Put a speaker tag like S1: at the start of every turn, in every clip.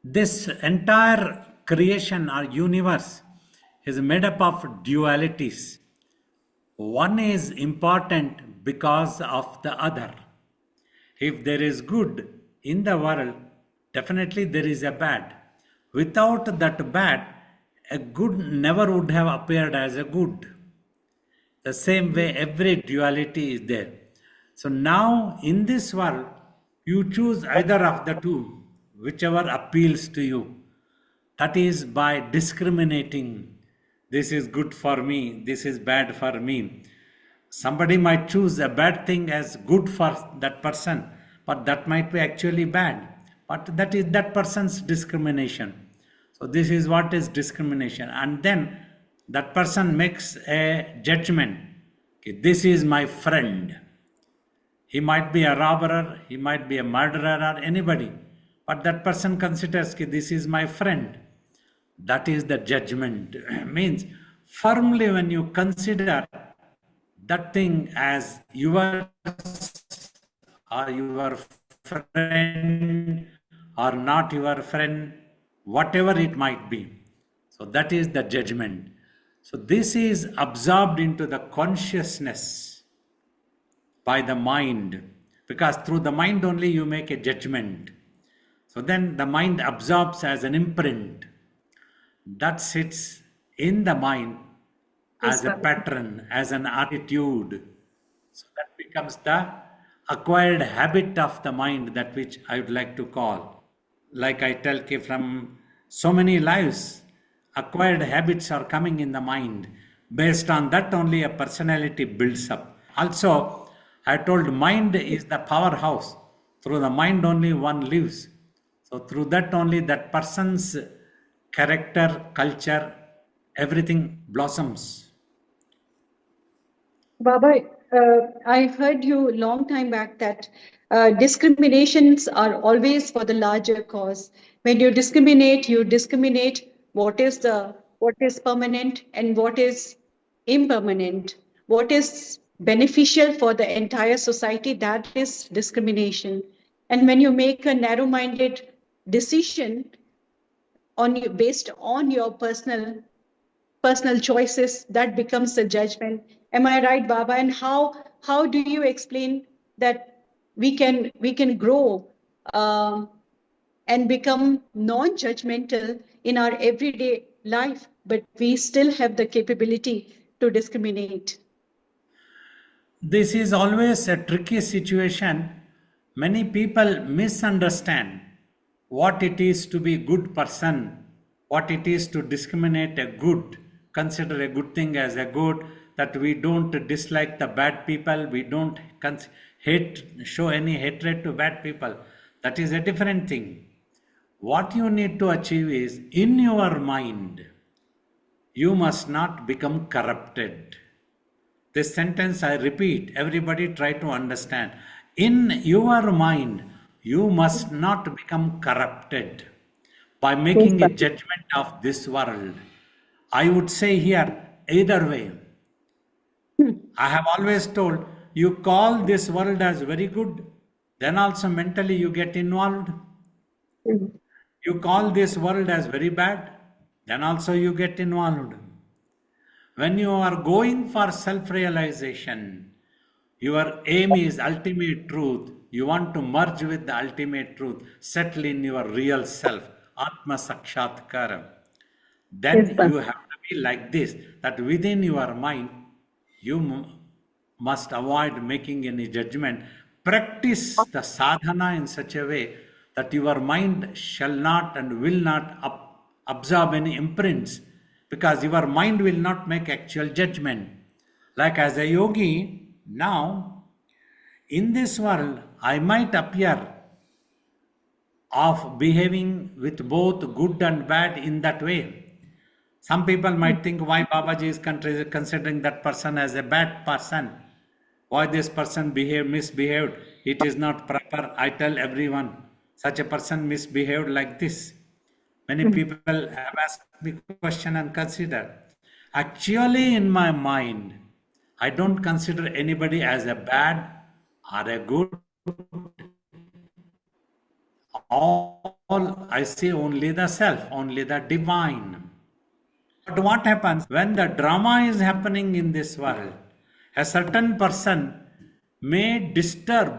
S1: This entire creation or universe is made up of dualities. One is important because of the other. If there is good in the world, definitely there is a bad. Without that bad, a good never would have appeared as a good. The same way, every duality is there. So now in this world, you choose either of the two, whichever appeals to you. That is by discriminating. This is good for me, this is bad for me. Somebody might choose a bad thing as good for that person, but that might be actually bad. But that is that person's discrimination. So this is what is discrimination. And then that person makes a judgment. Okay, this is my friend. He might be a robber, he might be a murderer or anybody. But that person considers that this is my friend. That is the judgment. Means firmly when you consider that thing as yours or your friend or not your friend, whatever it might be. So that is the judgment. So this is absorbed into the consciousness by the mind, because through the mind only you make a judgment. So then the mind absorbs as an imprint that sits in the mind as a pattern, as an attitude. So that becomes the acquired habit of the mind, that which I would like to call. Like I tell you, from so many lives, acquired habits are coming in the mind. Based on that only a personality builds up. Also, I told mind is the powerhouse. Through the mind only one lives. So through that only that person's character, culture, everything blossoms.
S2: Baba, I heard you long time back that discriminations are always for the larger cause. When you discriminate what is permanent and what is impermanent, what is beneficial for the entire society. That is discrimination. And when you make a narrow-minded decision based on your personal choices, that becomes a judgment. Am I right, Baba? And how do you explain that we can grow and become non-judgmental in our everyday life, but we still have the capability to discriminate?
S1: This is always a tricky situation. Many people misunderstand what it is to be good person, what it is to discriminate a good, consider a good thing as a good, that we don't dislike the bad people, we don't show any hatred to bad people. That is a different thing. What you need to achieve is, in your mind, you must not become corrupted. This sentence I repeat, everybody try to understand. In your mind, you must not become corrupted by making a judgment of this world. I would say here, either way. I have always told, you call this world as very good, then also mentally you get involved. You call this world as very bad, then also you get involved. When you are going for self-realization, your aim is ultimate truth. You want to merge with the ultimate truth, settle in your real self, Atma Sakshatkara. Then you have to be like this, that within your mind, you must avoid making any judgment. Practice the sadhana in such a way that your mind shall not and will not absorb any imprints, because your mind will not make actual judgment. Like as a yogi, now in this world, I might appear of behaving with both good and bad in that way. Some people might think, why Babaji is considering that person as a bad person? Why this person misbehaved? It is not proper. I tell everyone, such a person misbehaved like this. Many people have asked me question and consider. Actually, in my mind, I don't consider anybody as a bad or a good all I see only the self, only the divine. But what happens when the drama is happening in this world? A certain person may disturb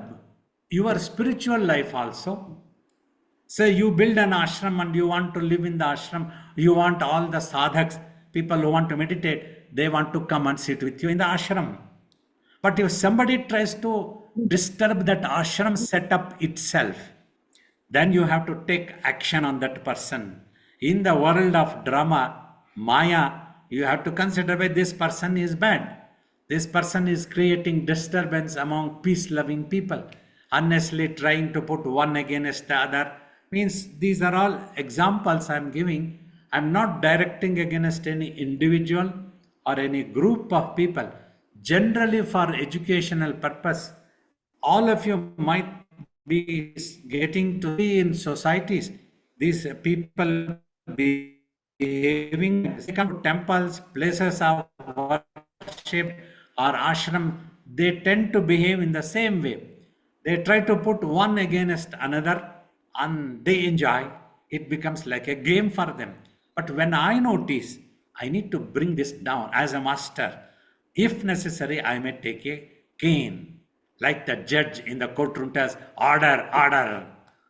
S1: your spiritual life also. Say you build an ashram and you want to live in the ashram, you want all the sadhaks, people who want to meditate, they want to come and sit with you in the ashram. But if somebody tries to disturb that ashram setup itself, then you have to take action on that person. In the world of drama, Maya, you have to consider why this person is bad. This person is creating disturbance among peace-loving people, unnecessarily trying to put one against the other. Means these are all examples I'm giving. I'm not directing against any individual or any group of people. Generally, for educational purpose, all of you might be getting to see in societies these people behaving. They come to temples, places of worship or ashram, they tend to behave in the same way. They try to put one against another and they enjoy. It becomes like a game for them. But when I notice, I need to bring this down as a master. If necessary, I may take a cane. Like the judge in the courtroom tells, order, order.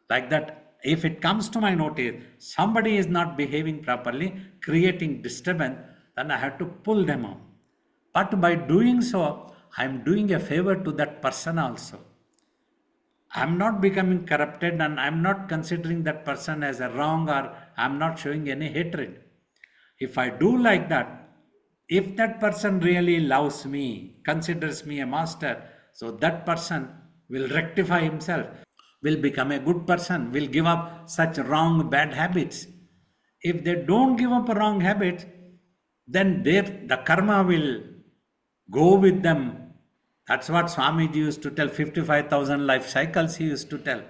S1: Like that, if it comes to my notice, somebody is not behaving properly, creating disturbance, then I have to pull them out. But by doing so, I'm doing a favor to that person also. I'm not becoming corrupted and I'm not considering that person as a wrong or I'm not showing any hatred. If I do like that, if that person really loves me, considers me a master, so that person will rectify himself, will become a good person, will give up such wrong, bad habits. If they don't give up wrong habits, then the karma will go with them. That's what Swamiji used to tell, 55,000 life cycles he used to tell.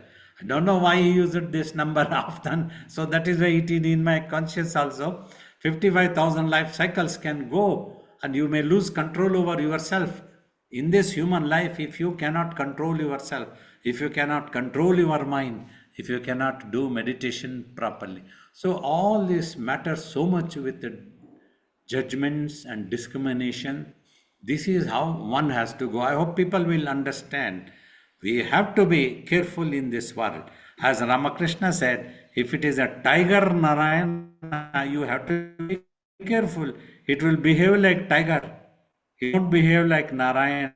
S1: I don't know why he used this number often. So that is why it is in my conscience also. 55,000 life cycles can go and you may lose control over yourself. In this human life, if you cannot control yourself, if you cannot control your mind, if you cannot do meditation properly. So all this matters so much with the judgments and discrimination. This is how one has to go. I hope people will understand. We have to be careful in this world. As Ramakrishna said, if it is a tiger Narayana, you have to be careful. It will behave like tiger. It won't behave like Narayana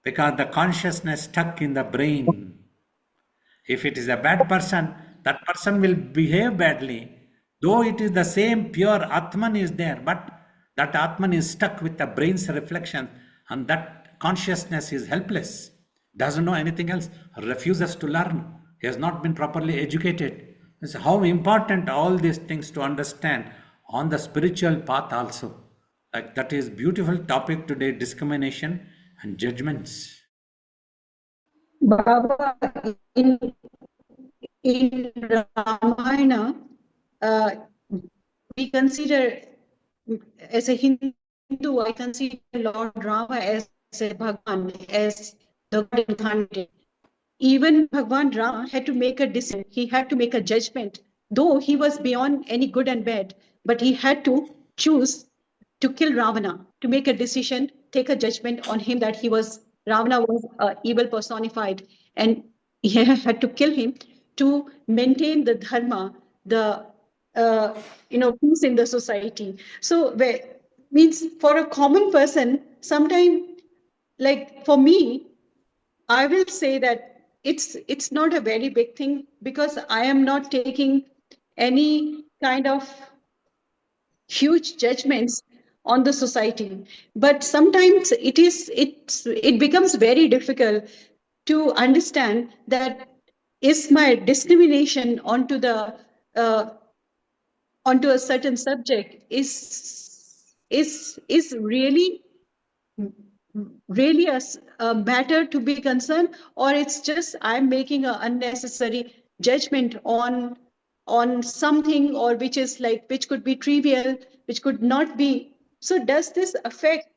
S1: because the consciousness stuck in the brain. If it is a bad person, that person will behave badly. Though it is the same pure Atman is there, but that Atman is stuck with the brain's reflection and that consciousness is helpless, doesn't know anything else, refuses to learn. He has not been properly educated. It's how important all these things to understand on the spiritual path also. Like that is beautiful topic today, discrimination and judgments.
S2: Baba, in Ramayana, we consider, as a Hindu, I consider Lord Rama as a Bhagwan, as the God incarnate. Even Bhagwan Rama had to make a decision. He had to make a judgment, though he was beyond any good and bad, but he had to choose to kill Ravana, to make a decision, take a judgment on him that Ravana was evil personified, and he had to kill him to maintain the dharma, the peace in the society. So means for a common person, sometimes, like for me, I will say that it's not a very big thing because I am not taking any kind of huge judgments on the society. But sometimes it becomes very difficult to understand that is my discrimination onto a certain subject is really a matter to be concerned, or it's just I'm making an unnecessary judgment on something, or which could be trivial, which could not be. So does this affect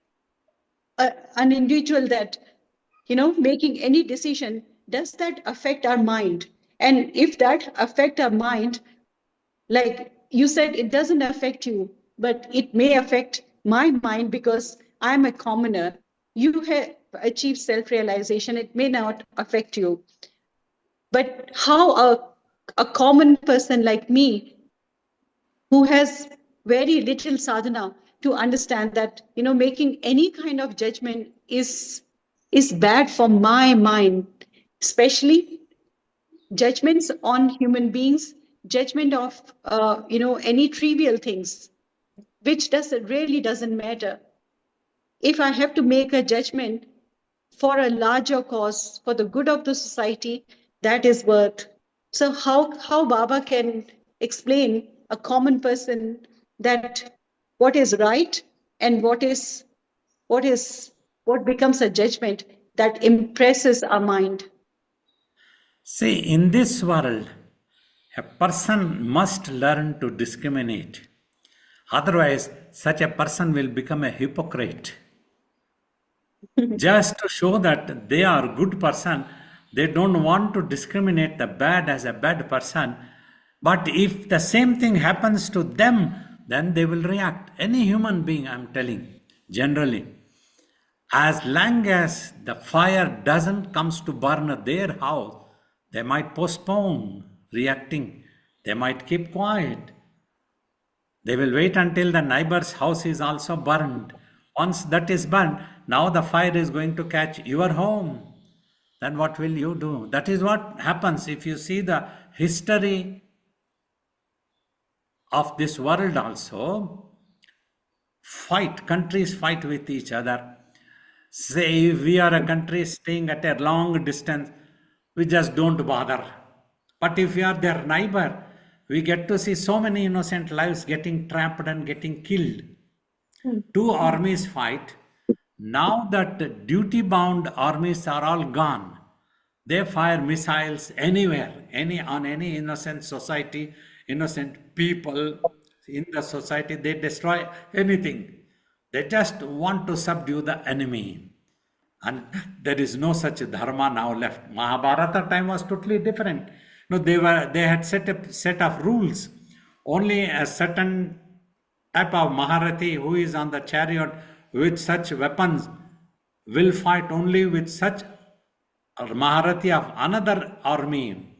S2: an individual that making any decision? Does that affect our mind? And if that affect our mind, like you said, it doesn't affect you, but it may affect my mind because I'm a commoner. You have achieved self-realization, it may not affect you. But how a common person like me, who has very little sadhana, to understand that, making any kind of judgment is bad for my mind, especially judgments on human beings, judgment of any trivial things, which really doesn't matter. If I have to make a judgment for a larger cause, for the good of the society, that is worth. So how Baba can explain a common person that what is right and what becomes a judgment that impresses our mind.
S1: See, in this world, a person must learn to discriminate. Otherwise, such a person will become a hypocrite. Just to show that they are a good person, they don't want to discriminate the bad as a bad person. But if the same thing happens to them, then they will react. Any human being, I'm telling, generally, as long as the fire doesn't comes to burn their house, they might postpone reacting. They might keep quiet. They will wait until the neighbor's house is also burned. Once that is burned, now the fire is going to catch your home. Then what will you do? That is what happens if you see the history of this world also. Countries fight with each other. Say if we are a country staying at a long distance, we just don't bother. But if we are their neighbor, we get to see so many innocent lives getting trapped and getting killed. Two armies fight. Now that duty-bound armies are all gone, they fire missiles anywhere, on any innocent society, innocent people in the society. They destroy anything. They just want to subdue the enemy. And there is no such dharma now left. Mahabharata time was totally different. No, they had set a set of rules. Only a certain type of Maharathi who is on the chariot with such weapons will fight only with such Maharathi of another army.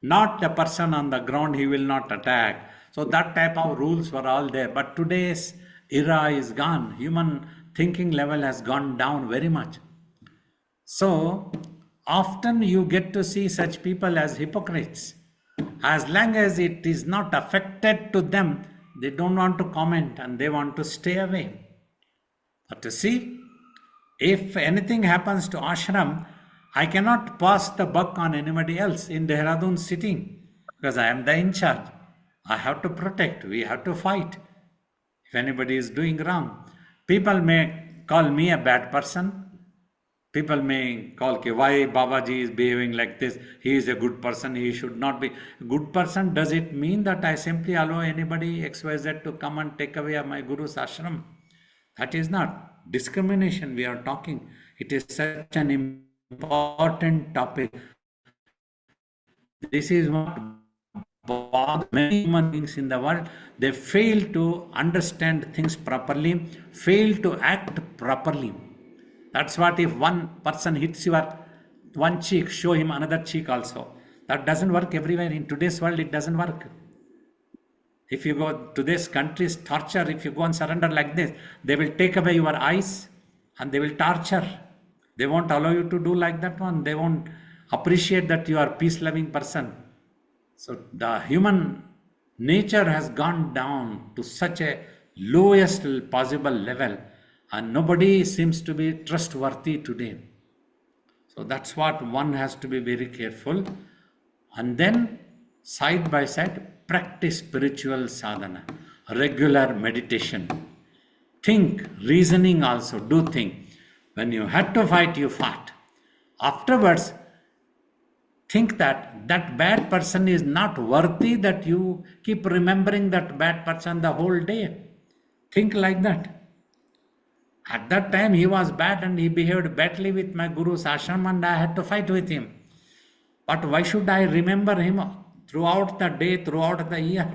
S1: Not the person on the ground, he will not attack. So that type of rules were all there. But today's era is gone. Human thinking level has gone down very much. So often you get to see such people as hypocrites. As long as it is not affected to them, they don't want to comment and they want to stay away. But you see, if anything happens to ashram, I cannot pass the buck on anybody else in Dehradun sitting because I am the in charge. I have to protect. We have to fight. If anybody is doing wrong, people may call me a bad person. People may call, why Babaji is behaving like this? He is a good person. He should not be a good person. Does it mean that I simply allow anybody XYZ to come and take away my Guru's ashram? That is not discrimination we are talking. It is such an important topic. This is what bothers many human beings in the world. They fail to understand things properly, fail to act properly. That's what if one person hits your one cheek, show him another cheek also. That doesn't work everywhere. In today's world, it doesn't work. If you go to this country's torture, if you go and surrender like this, they will take away your eyes and they will torture. They won't allow you to do like that one. They won't appreciate that you are a peace-loving person. So the human nature has gone down to such a lowest possible level. And nobody seems to be trustworthy today. So that's what one has to be very careful. And then side by side, practice spiritual sadhana, regular meditation. Think, reasoning also, do think. When you had to fight, you fought. Afterwards, think that bad person is not worthy that you keep remembering that bad person the whole day. Think like that. At that time, he was bad and he behaved badly with my Guru's ashram and I had to fight with him. But why should I remember him throughout the day, throughout the year?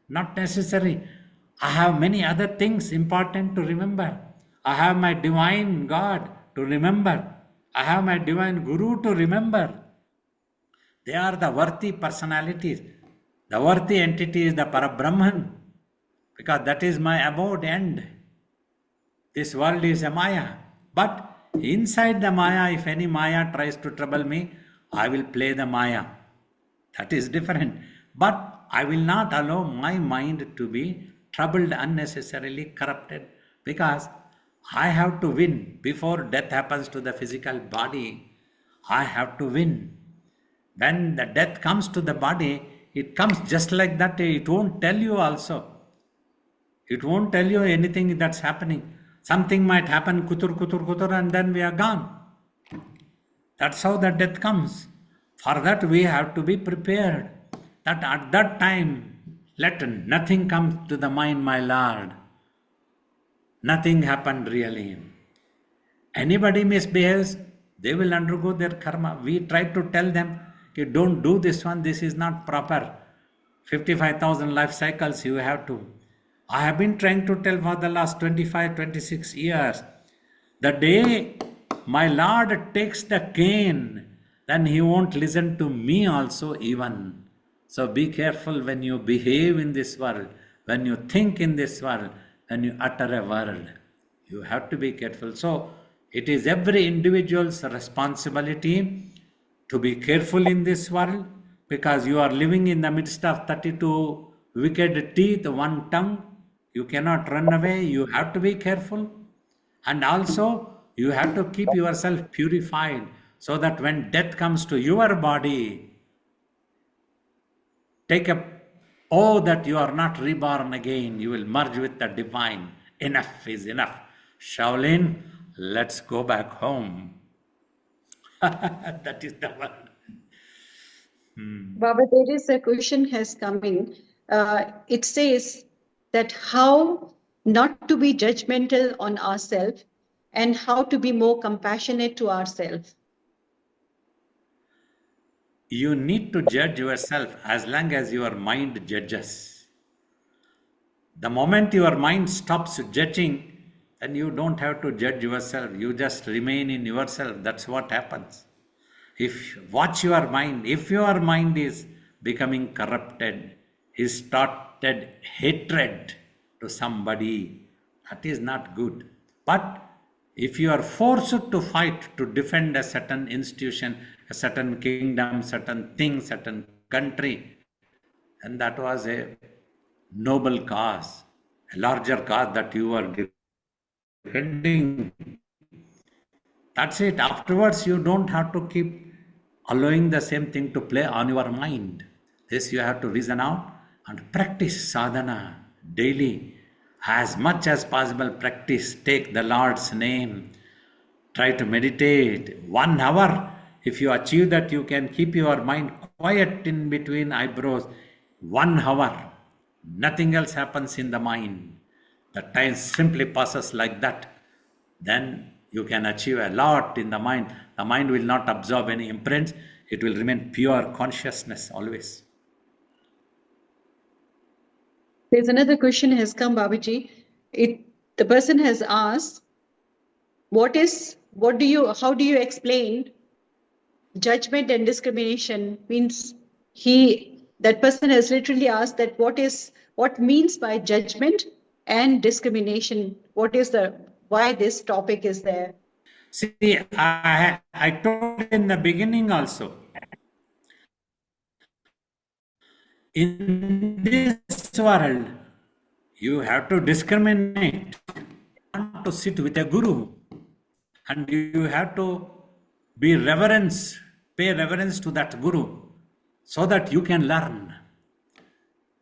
S1: Not necessary. I have many other things important to remember. I have my divine God to remember. I have my divine Guru to remember. They are the worthy personalities. The worthy entity is the Parabrahman, because that is my abode end. This world is a Maya. But inside the Maya, if any Maya tries to trouble me, I will play the Maya. That is different. But I will not allow my mind to be troubled, unnecessarily corrupted, because I have to win. Before death happens to the physical body, I have to win. When the death comes to the body, it comes just like that. It won't tell you also. It won't tell you anything that's happening. Something might happen, kutur, kutur, kutur, and then we are gone. That's how the death comes. For that, we have to be prepared. That at that time, let nothing come to the mind, my Lord. Nothing happened really. Anybody misbehaves, they will undergo their karma. We try to tell them, okay, don't do this one, this is not proper. 55,000 life cycles you have to. I have been trying to tell for the last 25, 26 years. The day my Lord takes the cane, then he won't listen to me also even. So be careful when you behave in this world, when you think in this world, when you utter a word. You have to be careful. So it is every individual's responsibility to be careful in this world, because you are living in the midst of 32 wicked teeth, one tongue. You cannot run away. You have to be careful. And also, you have to keep yourself purified, so that when death comes to your body, take a oh that you are not reborn again. You will merge with the divine. Enough is enough. Shaolin, let's go back home. That is the word.
S2: Baba, there is a question has come in. It says that how not to be judgmental on ourselves and how to be more compassionate to ourselves.
S1: You need to judge yourself as long as your mind judges. The moment your mind stops judging, then you don't have to judge yourself. You just remain in yourself. That's what happens. Watch your mind. If your mind is becoming corrupted, is started hatred to somebody, that is not good. But if you are forced to fight to defend a certain institution, a certain kingdom, certain thing, certain country, and that was a noble cause, a larger cause that you are defending. That's it. Afterwards, you don't have to keep allowing the same thing to play on your mind. This you have to reason out and practice sadhana daily. As much as possible, practice. Take the Lord's name. Try to meditate 1 hour. If you achieve that, you can keep your mind quiet in between eyebrows. 1 hour. Nothing else happens in the mind. The time simply passes like that. Then you can achieve a lot in the mind. The mind will not absorb any imprints. It will remain pure consciousness always.
S2: There's another question has come, Babaji. The person has asked, how do you explain judgment and discrimination? Means that person has literally asked that what means by judgment and discrimination? Why this topic is there?
S1: See, I told in the beginning also, in this world, you have to discriminate. You want to sit with a guru, and you have to pay reverence to that guru, so that you can learn.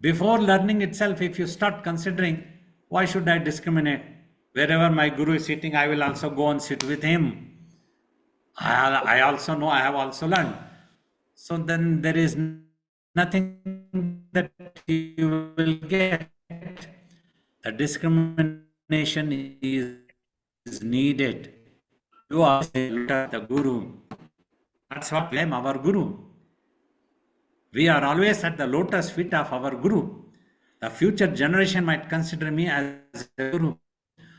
S1: Before learning itself, if you start considering, why should I discriminate? Wherever my guru is sitting, I will also go and sit with him. I also know, I have also learned. So then there is nothing that you will get. The discrimination is needed. You are the guru. That's what I am, our guru. We are always at the lotus feet of our Guru. The future generation might consider me as a Guru.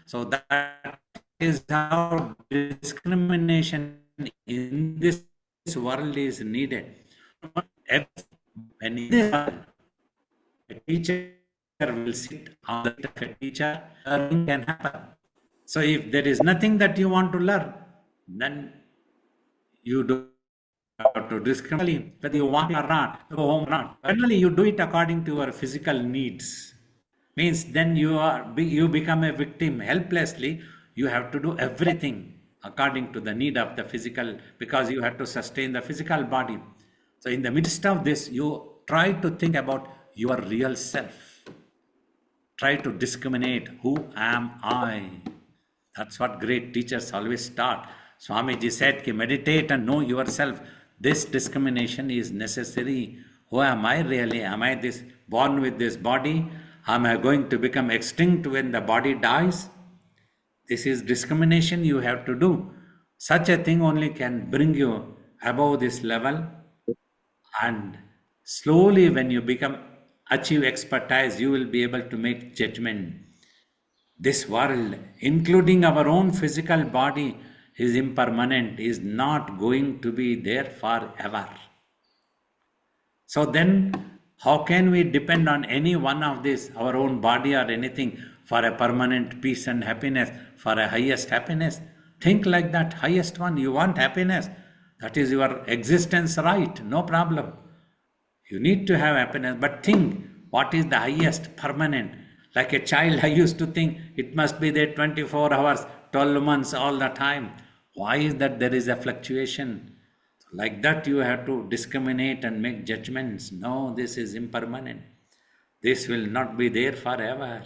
S1: So that is how discrimination in this world is needed. When in this world, a teacher will sit on the seat of a teacher, learning can happen. So if there is nothing that you want to learn, then you do have to discriminate whether you want or not, go home or not. Finally, you do it according to your physical needs. Means then you become a victim helplessly. You have to do everything according to the need of the physical, because you have to sustain the physical body. So in the midst of this, you try to think about your real self. Try to discriminate, who am I? That's what great teachers always taught. Swamiji said, meditate and know yourself. This discrimination is necessary. Who am I really? Am I this born with this body? Am I going to become extinct when the body dies? This is discrimination you have to do. Such a thing only can bring you above this level, and slowly when you achieve expertise, you will be able to make judgment. This world, including our own physical body, is impermanent, is not going to be there forever. So then, how can we depend on any one of these, our own body or anything, for a permanent peace and happiness, for a highest happiness? Think like that, highest one. You want happiness, that is your existence right, no problem. You need to have happiness, but think, what is the highest permanent? Like a child, I used to think it must be there 24 hours, 12 months, all the time. Why is that there is a fluctuation? Like that you have to discriminate and make judgments. No, this is impermanent. This will not be there forever.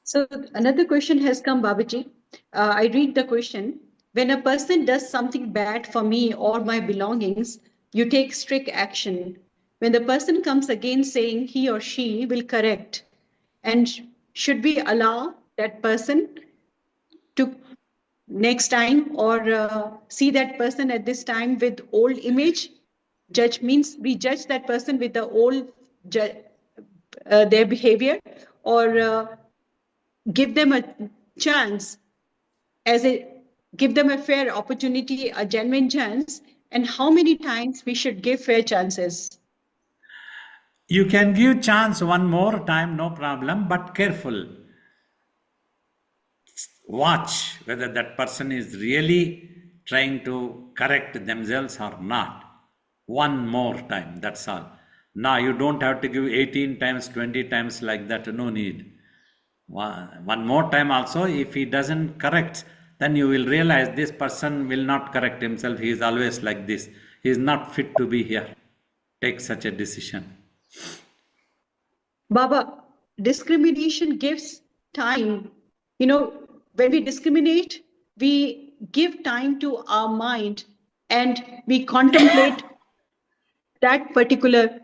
S2: So another question has come, Babaji. I read the question. When a person does something bad for me or my belongings, you take strict action. When the person comes again saying he or she will correct, and should we allow that person to next time, or see that person at this time with old image? Judge means we judge that person with the old their behavior, or give them a chance, give them a fair opportunity, a genuine chance, and how many times we should give fair chances?
S1: You can give chance one more time, no problem, but careful. Watch whether that person is really trying to correct themselves or not. One more time, that's all. Now you don't have to give 18 times, 20 times like that, no need. One more time also, if he doesn't correct, then you will realize this person will not correct himself. He is always like this. He is not fit to be here. Take such a decision.
S2: Baba, discrimination gives time. When we discriminate, we give time to our mind and we contemplate that particular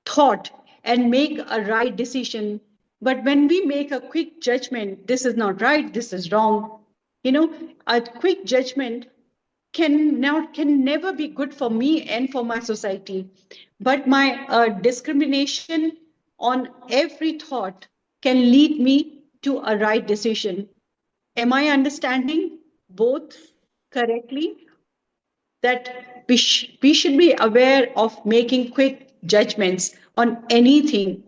S2: thought and make a right decision. But when we make a quick judgment, this is not right, this is wrong, a quick judgment can never be good for me and for my society. But my discrimination on every thought can lead me to a right decision. Am I understanding both correctly? That we should be aware of making quick judgments on anything,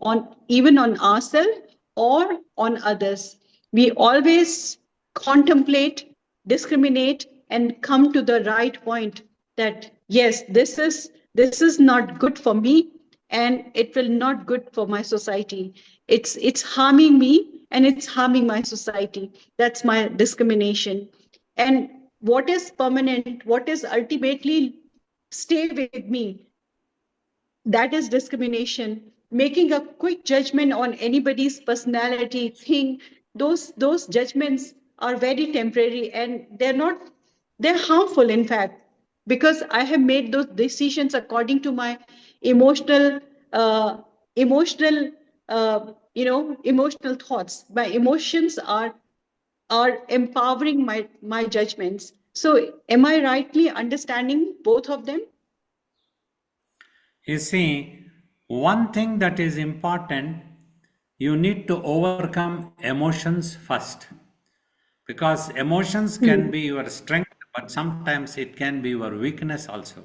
S2: even on ourselves or on others. We always contemplate, discriminate, and come to the right point that yes, this is not good for me, and it will not good for my society. It's harming me and it's harming my society. That's my discrimination. And what is permanent, what is ultimately stay with me, that is discrimination. Making a quick judgment on anybody's personality, thing, those judgments are very temporary, and they're harmful, in fact, because I have made those decisions according to my emotional thoughts. My emotions are empowering my judgments. So am I rightly understanding both of them?
S1: You see, one thing that is important, you need to overcome emotions first. Because emotions can be your strength, but sometimes it can be your weakness also.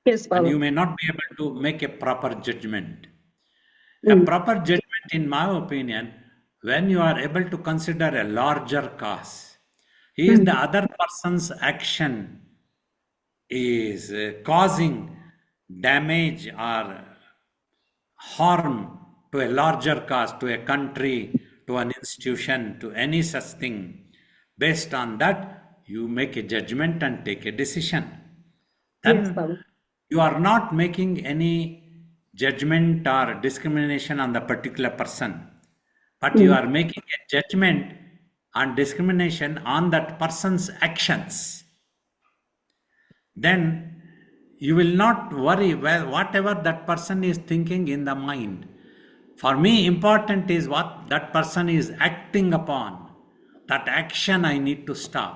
S2: Yes,
S1: And you
S2: Baba.
S1: may not be able to make a proper judgment. A
S2: Mm.
S1: proper judgment, in my opinion, when you are able to consider a larger cause, is the
S2: Mm.
S1: other person's action is causing damage or harm to a larger cause, to a country, to an institution, to any such thing. Based on that, you make a judgment and take a decision.
S2: Yes,
S1: Then
S2: Baba.
S1: you are not making any judgment or discrimination on the particular person, but you
S2: Mm.
S1: are making a judgment and discrimination on that person's actions. Then you will not worry whatever that person is thinking in the mind. For me, important is what that person is acting upon. That action I need to stop.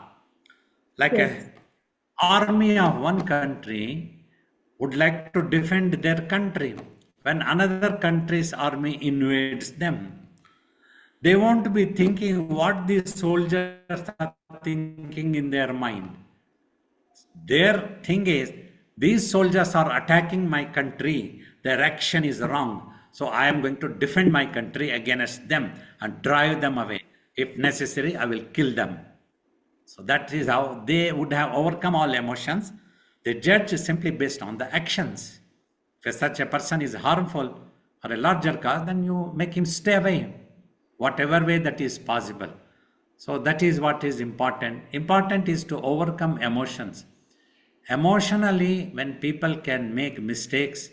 S1: Like
S2: Yes.
S1: a army of one country would like to defend their country. When another country's army invades them, they won't be thinking what these soldiers are thinking in their mind. Their thing is, these soldiers are attacking my country. Their action is wrong. So I am going to defend my country against them and drive them away. If necessary, I will kill them. So that is how they would have overcome all emotions. They judge simply based on the actions. If such a person is harmful for a larger cause, then you make him stay away, whatever way that is possible. So that is what is important. Important is to overcome emotions. Emotionally, when people can make mistakes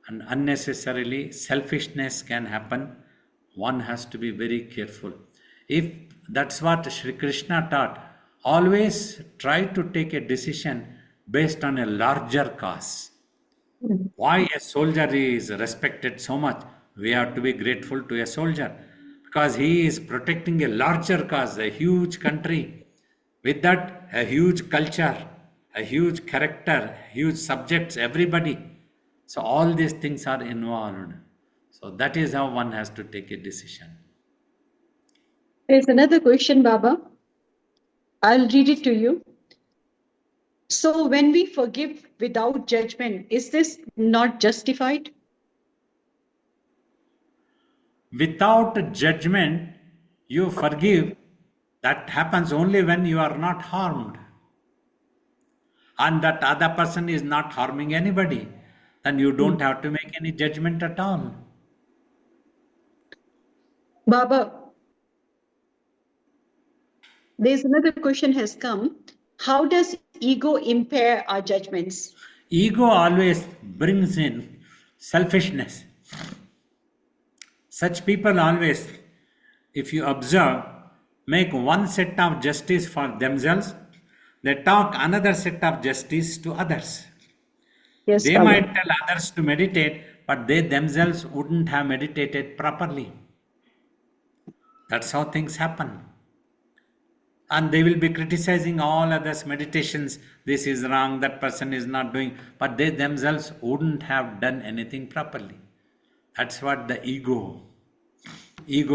S1: and unnecessarily selfishness can happen, one has to be very careful. If that's what Sri Krishna taught, always try to take a decision based on a larger cause.
S2: Mm.
S1: Why a soldier is respected so much? We have to be grateful to a soldier because he is protecting a larger cause, a huge country. With that, a huge culture, a huge character, huge subjects, everybody. So, all these things are involved. So, that is how one has to take a decision.
S2: There's another question, Baba. I'll read it to you. So, when we forgive without judgment, is this not justified?
S1: Without judgment, you forgive. That happens only when you are not harmed and that other person is not harming anybody. Then you don't have to make any judgment at all.
S2: Baba, there's another question has come. How does ego impair our judgments?
S1: Ego always brings in selfishness. Such people always, if you observe, make one set of justice for themselves, they talk another set of justice to others.
S2: Yes,
S1: They
S2: Baba.
S1: might tell others to meditate, but they themselves wouldn't have meditated properly. That's how things happen. And they will be criticizing all others' meditations. This is wrong, that person is not doing, but they themselves wouldn't have done anything properly. That's what the ego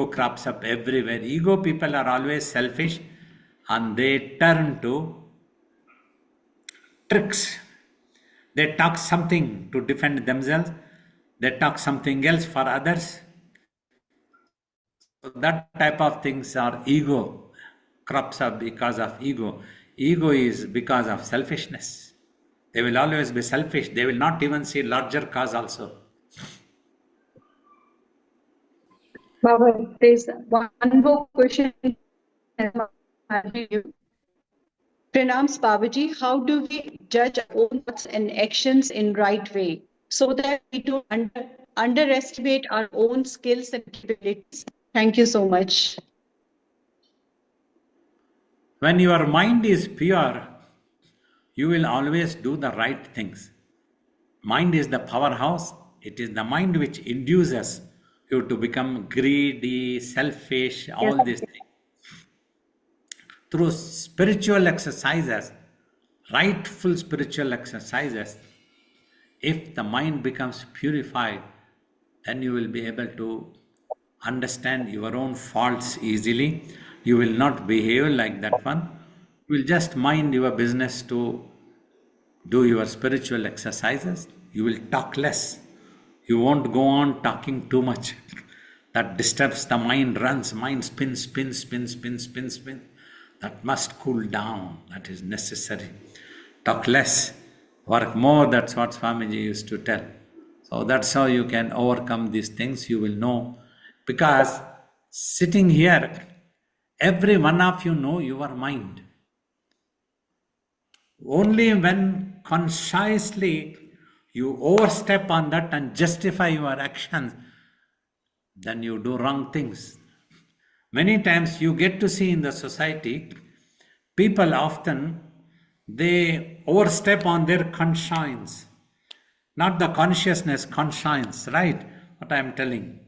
S1: crops up everywhere. Ego people are always selfish and they turn to tricks. They talk something to defend themselves, they talk something else for others. So that type of things are ego, crops up because of ego. Ego is because of selfishness. They will always be selfish. They will not even see larger cause also.
S2: Baba, there's one more question. I'll read you. Pranams Babaji, how do we judge our own thoughts and actions in right way so that we don't underestimate our own skills and capabilities? Thank you so much.
S1: When your mind is pure, you will always do the right things. Mind is the powerhouse. It is the mind which induces you to become greedy, selfish,
S2: Yes.
S1: all these things. Through spiritual exercises, rightful spiritual exercises, If the mind becomes purified, then you will be able to understand your own faults easily. You will not behave like that one. You will just mind your business to do your spiritual exercises. You will talk less. You won't go on talking too much. That disturbs the mind, runs, mind spins, spins, spins, spins, spins, spins. That must cool down. That is necessary. Talk less, work more. That's what Swamiji used to tell. So that's how you can overcome these things. You will know. Because sitting here, every one of you know your mind. Only when consciously you overstep on that and justify your actions, then you do wrong things. Many times you get to see in the society, people often, they overstep on their conscience. Not the consciousness, conscience, right? What I am telling.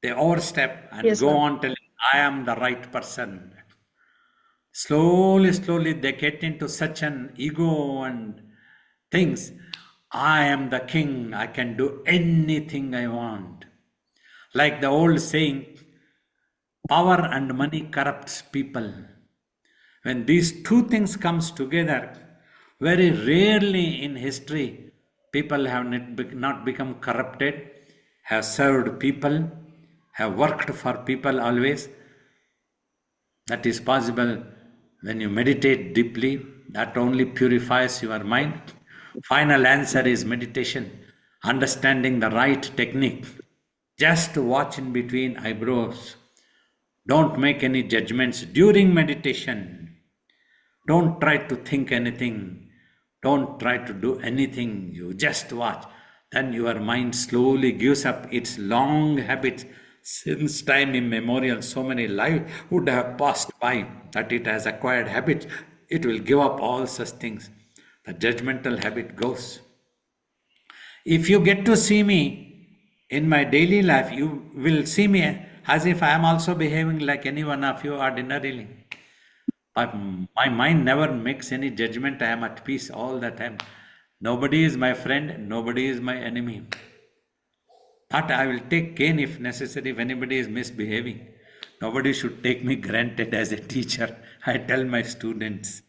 S1: They overstep and
S2: Yes,
S1: go
S2: sir.
S1: on telling, I am the right person. Slowly, slowly they get into such an ego and things. I am the king, I can do anything I want. Like the old saying, power and money corrupts people. When these two things comes together, very rarely in history, people have not become corrupted, have served people, have worked for people always. That is possible when you meditate deeply. That only purifies your mind. Final answer is meditation, understanding the right technique. Just watch in between eyebrows. Don't make any judgments during meditation. Don't try to think anything. Don't try to do anything. You just watch. Then your mind slowly gives up its long habits. Since time immemorial, so many lives would have passed by that it has acquired habits. It will give up all such things. The judgmental habit goes. If you get to see me in my daily life, you will see me as if I am also behaving like any one of you ordinarily. But my mind never makes any judgment. I am at peace all the time. Nobody is my friend, nobody is my enemy. But I will take cane if necessary if anybody is misbehaving. Nobody should take me granted as a teacher. I tell my students.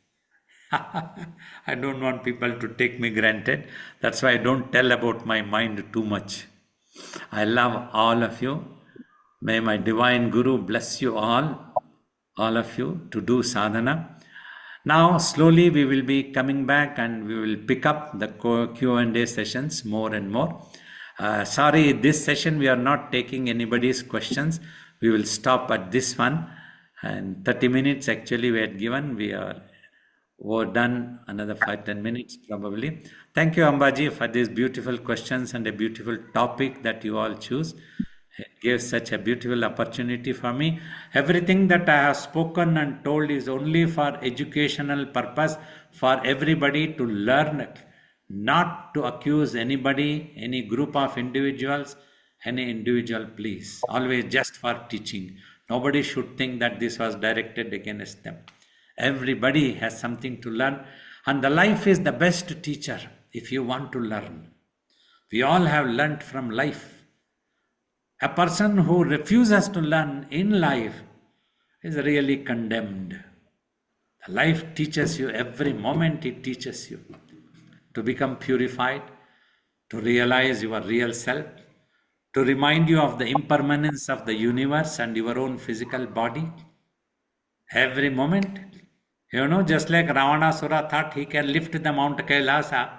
S1: I don't want people to take me granted. That's why I don't tell about my mind too much. I love all of you. May my divine Guru bless you all of you, to do sadhana. Now, slowly we will be coming back and we will pick up the Q&A sessions more and more. Sorry, this session we are not taking anybody's questions. We will stop at this one. And 30 minutes actually we had given. We're done another 5-10 minutes probably. Thank you, Ambaji, for these beautiful questions and a beautiful topic that you all choose. It gives such a beautiful opportunity for me. Everything that I have spoken and told is only for educational purpose, for everybody to learn, not to accuse anybody, any group of individuals, any individual, please. Always just for teaching. Nobody should think that this was directed against them. Everybody has something to learn, and the life is the best teacher if you want to learn. We all have learnt from life. A person who refuses to learn in life is really condemned. The life teaches you, every moment it teaches you to become purified, to realize your real self, to remind you of the impermanence of the universe and your own physical body. Every moment, just like Ravanasura thought he can lift the Mount Kailasa,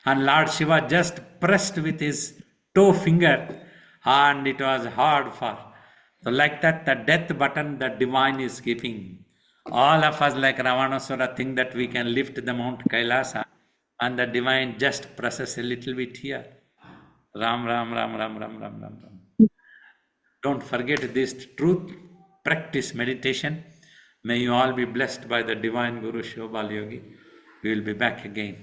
S1: and Lord Shiva just pressed with his toe finger, and it was hard for. So like that, the death button the divine is keeping. All of us like Ravanasura think that we can lift the Mount Kailasa, and the divine just presses a little bit here. Ram, Ram, Ram, Ram, Ram, Ram, Ram, Ram. Don't forget this truth. Practice meditation. May you all be blessed by the divine Guru Shobal Yogi. We will be back again.